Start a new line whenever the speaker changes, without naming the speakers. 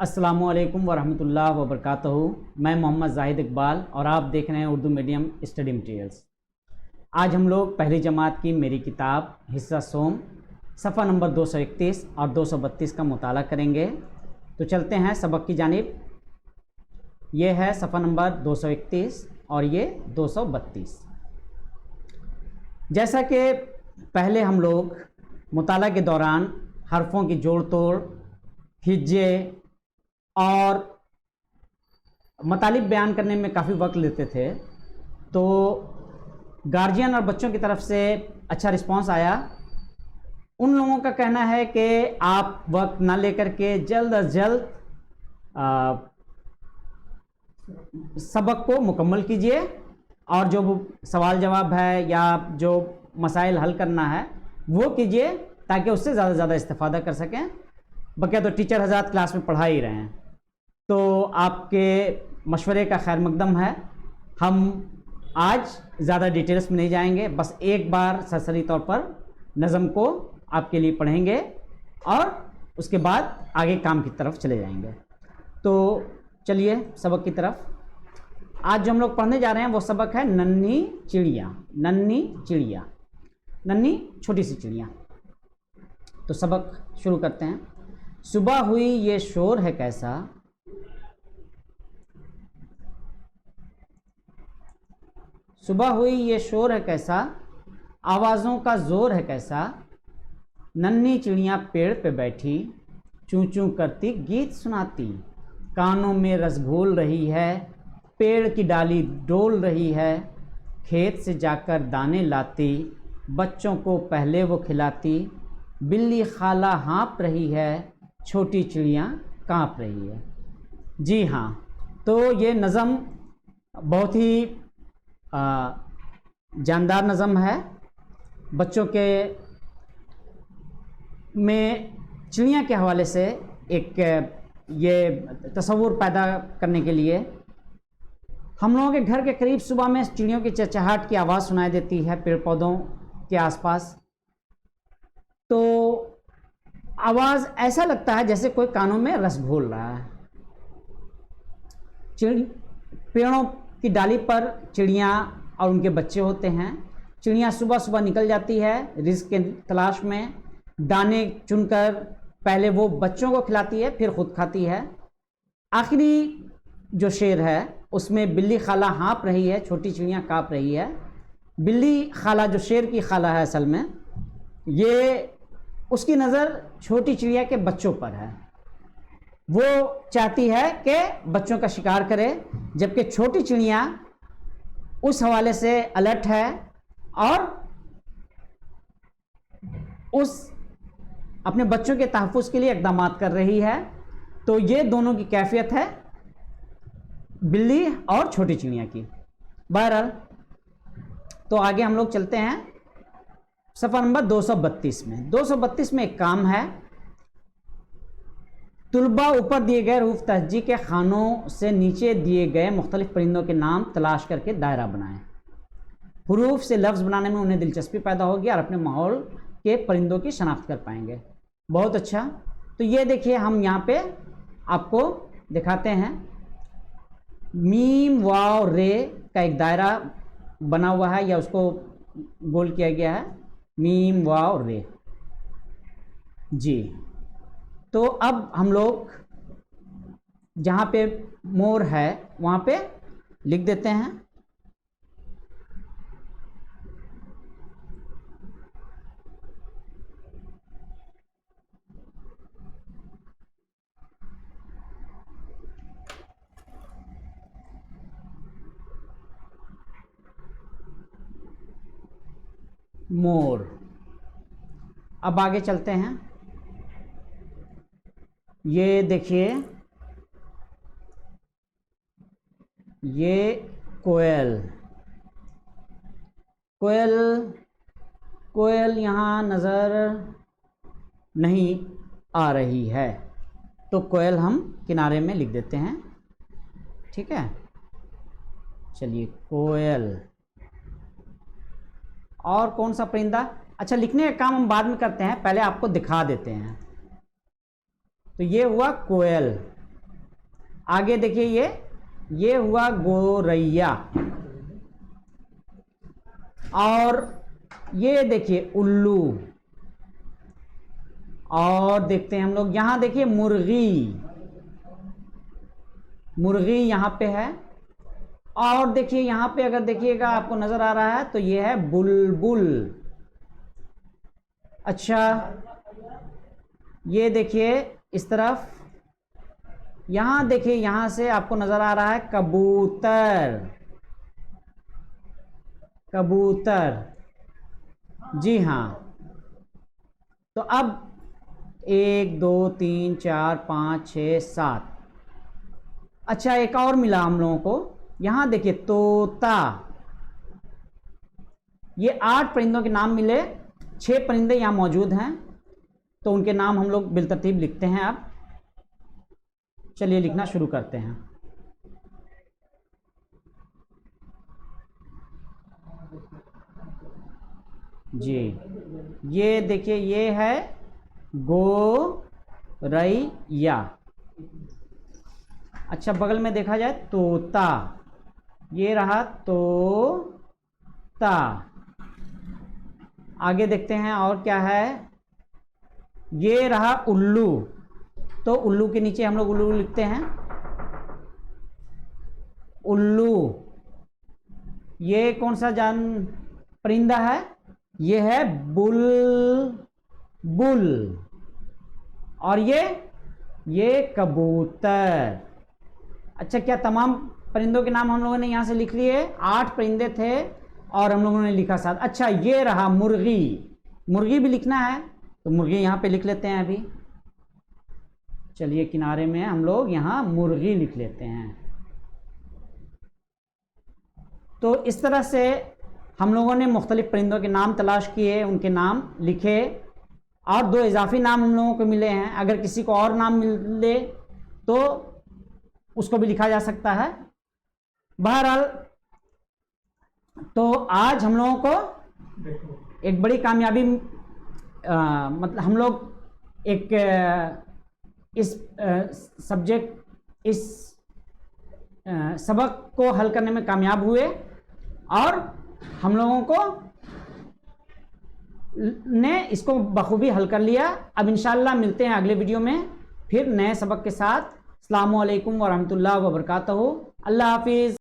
अस्सलामुअलैकुम वरहमतुल्लाह वबरकातुहू। मैं मोहम्मद जाहिद इकबाल और आप देख रहे हैं उर्दू मीडियम स्टडी मटेरियल्स। आज हम लोग पहली जमात की मेरी किताब हिस्सा सोम सफ़ा नंबर 231 और 232 का मुताला करेंगे। तो चलते हैं सबक की जानिब। ये है सफ़ा नंबर 231 और ये 232। जैसा कि पहले हम लोग मुताला के दौरान हरफों की जोड़ तोड़, हिज्जे और मतालिब बयान करने में काफ़ी वक्त लेते थे, तो गार्जियन और बच्चों की तरफ से अच्छा रिस्पांस आया। उन लोगों का कहना है कि आप वक्त ना लेकर के जल्द अज जल्द सबक को मुकम्मल कीजिए और जो सवाल जवाब है या जो मसाइल हल करना है वो कीजिए, ताकि उससे ज़्यादा से ज़्यादा इस्तेफादा कर सकें। बल्कि तो टीचर हज़रात क्लास में पढ़ा ही रहे हैं, तो आपके मशवरे का खैर मकदम है। हम आज ज़्यादा डिटेल्स में नहीं जाएंगे, बस एक बार सरसरी तौर पर नज़म को आपके लिए पढ़ेंगे और उसके बाद आगे काम की तरफ चले जाएंगे। तो चलिए सबक की तरफ। आज जो हम लोग पढ़ने जा रहे हैं वो सबक है नन्ही चिड़िया। नन्ही चिड़िया, नन्ही छोटी सी चिड़िया। तो सबक शुरू करते हैं। सुबह हुई ये शोर है कैसा, सुबह हुई ये शोर है कैसा, आवाज़ों का ज़ोर है कैसा। नन्ही चिड़िया पेड़ पे बैठी, चूं चूं करती गीत सुनाती। कानों में रस घोल रही है, पेड़ की डाली डोल रही है। खेत से जाकर दाने लाती, बच्चों को पहले वो खिलाती। बिल्ली खाला हाँप रही है, छोटी चिड़िया काँप रही है। जी हाँ, तो ये नज़म बहुत ही जानदार नज़म है। बच्चों के में चिड़िया के हवाले से एक ये तस्वुर पैदा करने के लिए। हम लोगों के घर के करीब सुबह में चिड़ियों की चहचहाट की आवाज़ सुनाई देती है पेड़ पौधों के आसपास। तो आवाज़ ऐसा लगता है जैसे कोई कानों में रस घोल रहा है। पेड़ों की डाली पर चिड़िया और उनके बच्चे होते हैं। चिड़िया सुबह सुबह निकल जाती है रिज़्क़ के तलाश में। दाने चुनकर पहले वो बच्चों को खिलाती है, फिर खुद खाती है। आखिरी जो शेर है उसमें बिल्ली खाला हाँप रही है, छोटी चिड़िया काँप रही है। बिल्ली खाला जो शेर की खाला है असल में, ये उसकी नज़र छोटी चिड़िया के बच्चों पर है। वो चाहती है कि बच्चों का शिकार करे, जबकि छोटी चिड़िया उस हवाले से अलर्ट है और उस अपने बच्चों के तहफ़्फ़ुज़ के लिए इक़दाम कर रही है। तो ये दोनों की कैफियत है बिल्ली और छोटी चिड़िया की। बहरहाल, तो आगे हम लोग चलते हैं सफ़ा नंबर 232 में। 232 में एक काम है। तुलबा ऊपर दिए गए रूफ तहज्जी के खानों से नीचे दिए गए मुख्तलिफ परिंदों के नाम तलाश करके दायरा बनाएं। हुरूफ से लफ्ज़ बनाने में उन्हें दिलचस्पी पैदा होगी और अपने माहौल के परिंदों की शनाख्त कर पाएंगे। बहुत अच्छा। तो ये देखिए, हम यहाँ पे आपको दिखाते हैं। मीम वाव रे का एक दायरा बना हुआ है या उसको गोल किया गया है। मीम वाव रे जी। तो अब हम लोग जहाँ पे मोर है वहाँ पे लिख देते हैं। मोर। अब आगे चलते हैं। ये देखिए, ये कोयल। कोयल, कोयल यहाँ नज़र नहीं आ रही है, तो कोयल हम किनारे में लिख देते हैं। ठीक है, चलिए कोयल। और कौन सा परिंदा? अच्छा, लिखने का काम हम बाद में करते हैं, पहले आपको दिखा देते हैं। तो ये हुआ कोयल। आगे देखिए ये हुआ गोरैया। और ये देखिए उल्लू। और देखते हैं हम लोग, यहां देखिए मुर्गी, मुर्गी यहां पे है। और देखिए यहां पे अगर देखिएगा आपको नजर आ रहा है तो ये है बुलबुल। अच्छा, ये देखिए इस तरफ, यहां देखिए यहां से आपको नजर आ रहा है कबूतर, कबूतर, जी हाँ। तो अब 1 2 3 4 5 6 7, अच्छा एक और मिला हम लोगों को, यहां देखिए तोता। ये 8 परिंदों के नाम मिले, 6 परिंदे यहां मौजूद हैं, तो उनके नाम हम लोग बिलतरतीब लिखते हैं। अब चलिए लिखना शुरू करते हैं। जी, ये देखिए ये है गोरैया। अच्छा, बगल में देखा जाए तोता, ये रहा तोता। आगे देखते हैं और क्या है, ये रहा उल्लू। तो उल्लू के नीचे हम लोग उल्लू लिखते हैं, उल्लू। ये कौन सा परिंदा है, ये है बुलबुल। और ये कबूतर। अच्छा, क्या तमाम परिंदों के नाम हम लोगों ने यहाँ से लिख लिए? 8 परिंदे थे और हम लोगों ने लिखा 7। अच्छा, ये रहा मुर्गी, मुर्गी भी लिखना है तो मुर्गी यहाँ पे लिख लेते हैं अभी। चलिए किनारे में हम लोग यहाँ मुर्गी लिख लेते हैं। तो इस तरह से हम लोगों ने मुख्तलिफ परिंदों के नाम तलाश किए, उनके नाम लिखे, और 2 इजाफी नाम हम लोगों को मिले हैं। अगर किसी को और नाम मिले तो उसको भी लिखा जा सकता है। बहरहाल, तो आज हम लोगों को एक बड़ी कामयाबी, मतलब हम लोग एक इस सबक को हल करने में कामयाब हुए, और हम लोगों को ने इसको बखूबी हल कर लिया। अब इंशाअल्लाह मिलते हैं अगले वीडियो में फिर नए सबक के साथ। अस्सलामु अलैकुम व रहमतुल्लाहि व बरकातहू। अल्लाह हाफिज़।